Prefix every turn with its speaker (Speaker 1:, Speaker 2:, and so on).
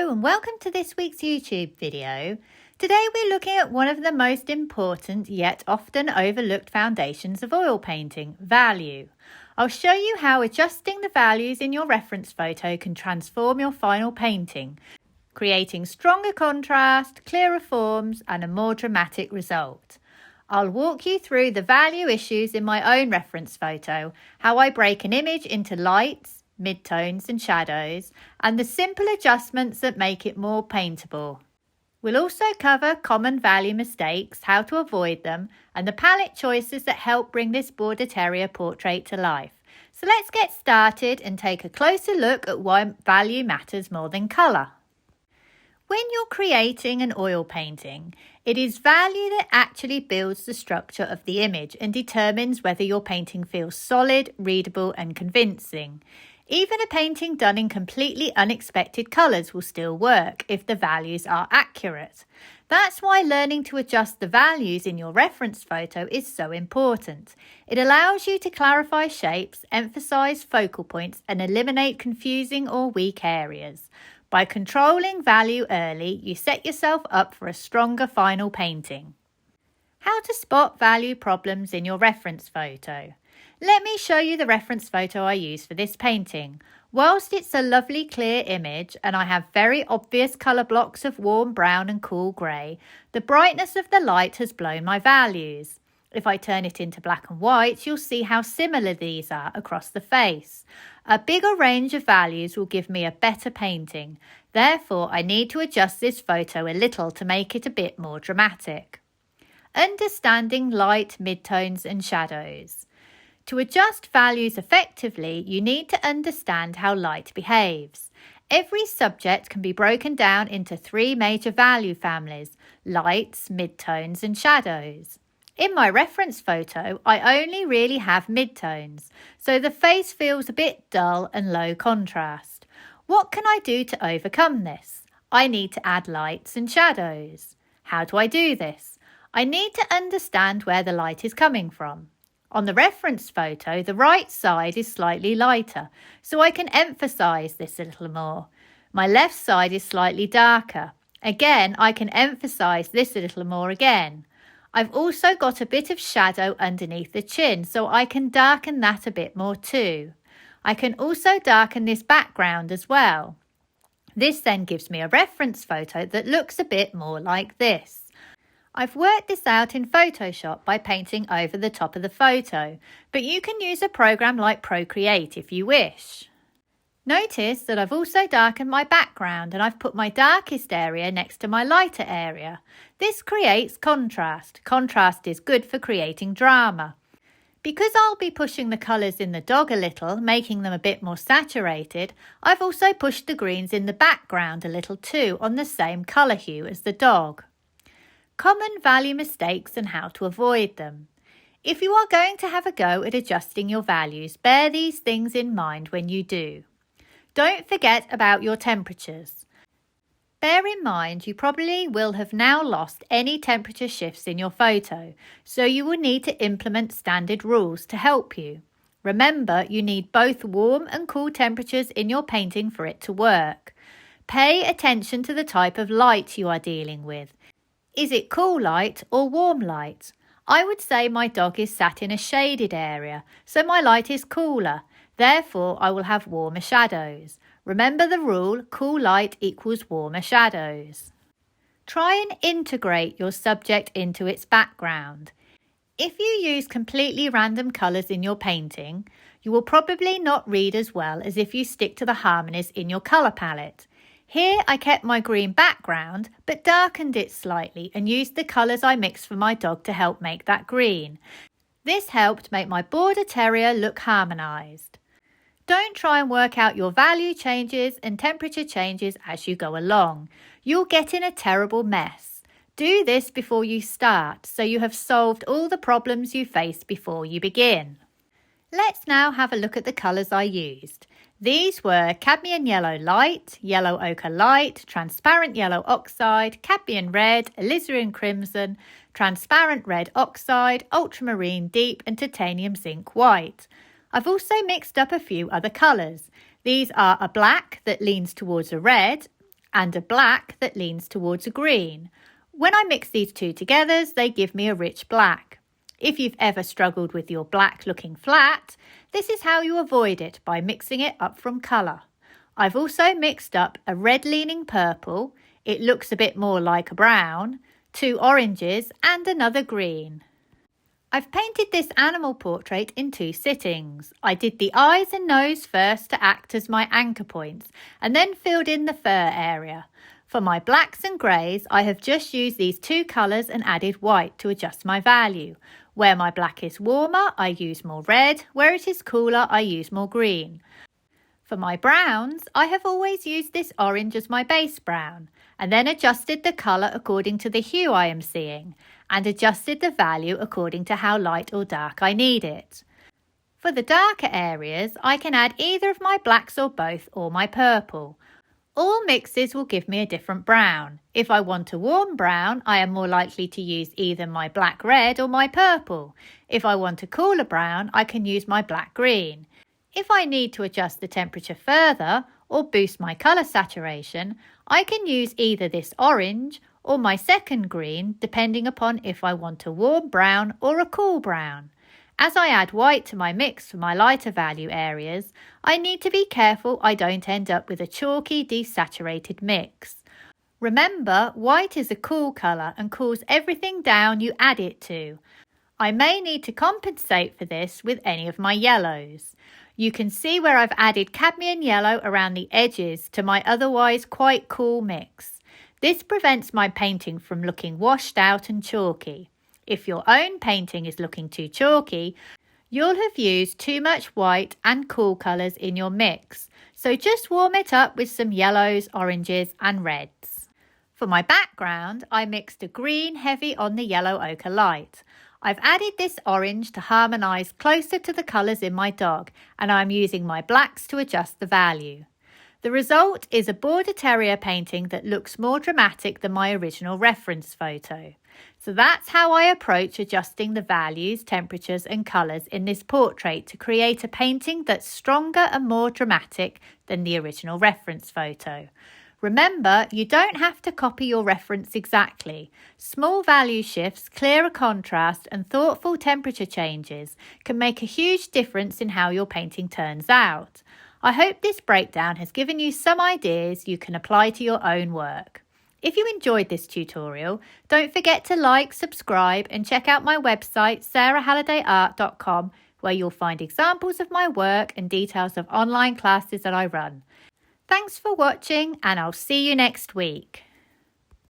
Speaker 1: Hello and welcome to this week's YouTube video. Today we're looking at one of the most important yet often overlooked foundations of oil painting, value. I'll show you how adjusting the values in your reference photo can transform your final painting, creating stronger contrast, clearer forms and a more dramatic result. I'll walk you through the value issues in my own reference photo, how I break an image into lights, midtones and shadows, and the simple adjustments that make it more paintable. We'll also cover common value mistakes, how to avoid them, and the palette choices that help bring this border terrier portrait to life. So let's get started and take a closer look at why value matters more than colour. When you're creating an oil painting, it is value that actually builds the structure of the image and determines whether your painting feels solid, readable and convincing. Even a painting done in completely unexpected colours will still work if the values are accurate. That's why learning to adjust the values in your reference photo is so important. It allows you to clarify shapes, emphasise focal points and eliminate confusing or weak areas. By controlling value early, you set yourself up for a stronger final painting. How to spot value problems in your reference photo. Let me show you the reference photo I used for this painting. Whilst it's a lovely clear image and I have very obvious colour blocks of warm brown and cool grey, the brightness of the light has blown my values. If I turn it into black and white, you'll see how similar these are across the face. A bigger range of values will give me a better painting. Therefore, I need to adjust this photo a little to make it a bit more dramatic. Understanding light, midtones and shadows. To adjust values effectively, you need to understand how light behaves. Every subject can be broken down into three major value families: lights, midtones and shadows. In my reference photo, I only really have midtones, so the face feels a bit dull and low contrast. What can I do to overcome this? I need to add lights and shadows. How do I do this? I need to understand where the light is coming from. On the reference photo, the right side is slightly lighter, so I can emphasise this a little more. My left side is slightly darker. Again, I can emphasise this a little more again. I've also got a bit of shadow underneath the chin, so I can darken that a bit more too. I can also darken this background as well. This then gives me a reference photo that looks a bit more like this. I've worked this out in Photoshop by painting over the top of the photo, but you can use a program like Procreate if you wish. Notice that I've also darkened my background and I've put my darkest area next to my lighter area. This creates contrast. Contrast is good for creating drama. Because I'll be pushing the colours in the dog a little, making them a bit more saturated, I've also pushed the greens in the background a little too on the same colour hue as the dog. Common value mistakes and how to avoid them. If you are going to have a go at adjusting your values, bear these things in mind when you do. Don't forget about your temperatures. Bear in mind you probably will have now lost any temperature shifts in your photo, so you will need to implement standard rules to help you. Remember, you need both warm and cool temperatures in your painting for it to work. Pay attention to the type of light you are dealing with. Is it cool light or warm light? I would say my dog is sat in a shaded area, so my light is cooler. Therefore, I will have warmer shadows. Remember the rule, cool light equals warmer shadows. Try and integrate your subject into its background. If you use completely random colours in your painting, you will probably not read as well as if you stick to the harmonies in your colour palette. Here I kept my green background but darkened it slightly and used the colours I mixed for my dog to help make that green. This helped make my border terrier look harmonised. Don't try and work out your value changes and temperature changes as you go along. You'll get in a terrible mess. Do this before you start so you have solved all the problems you face before you begin. Let's now have a look at the colours I used. These were cadmium yellow light, yellow ochre light, transparent yellow oxide, cadmium red, alizarin crimson, transparent red oxide, ultramarine deep and titanium zinc white. I've also mixed up a few other colours. These are a black that leans towards a red, and a black that leans towards a green. When I mix these two together, they give me a rich black. If you've ever struggled with your black looking flat, this is how you avoid it, by mixing it up from colour. I've also mixed up a red leaning purple, it looks a bit more like a brown, 2 oranges and another green. I've painted this animal portrait in 2 sittings. I did the eyes and nose first to act as my anchor points and then filled in the fur area. For my blacks and greys, I have just used these 2 colours and added white to adjust my value. Where my black is warmer, I use more red. Where it is cooler, I use more green. For my browns, I have always used this orange as my base brown and then adjusted the colour according to the hue I am seeing and adjusted the value according to how light or dark I need it. For the darker areas, I can add either of my blacks or both, or my purple. All mixes will give me a different brown. If I want a warm brown, I am more likely to use either my black red or my purple. If I want a cooler brown, I can use my black green. If I need to adjust the temperature further or boost my colour saturation, I can use either this orange or my second green, depending upon if I want a warm brown or a cool brown. As I add white to my mix for my lighter value areas, I need to be careful I don't end up with a chalky, desaturated mix. Remember, white is a cool colour and cools everything down you add it to. I may need to compensate for this with any of my yellows. You can see where I've added cadmium yellow around the edges to my otherwise quite cool mix. This prevents my painting from looking washed out and chalky. If your own painting is looking too chalky, you'll have used too much white and cool colours in your mix, so just warm it up with some yellows, oranges and reds. For my background, I mixed a green heavy on the yellow ochre light. I've added this orange to harmonise closer to the colours in my dog, and I'm using my blacks to adjust the value. The result is a border terrier painting that looks more dramatic than my original reference photo. So that's how I approach adjusting the values, temperatures and colours in this portrait to create a painting that's stronger and more dramatic than the original reference photo. Remember, you don't have to copy your reference exactly. Small value shifts, clearer contrast and thoughtful temperature changes can make a huge difference in how your painting turns out. I hope this breakdown has given you some ideas you can apply to your own work. If you enjoyed this tutorial, don't forget to like, subscribe and check out my website sarahhallidayart.com, where you'll find examples of my work and details of online classes that I run. Thanks for watching and I'll see you next week.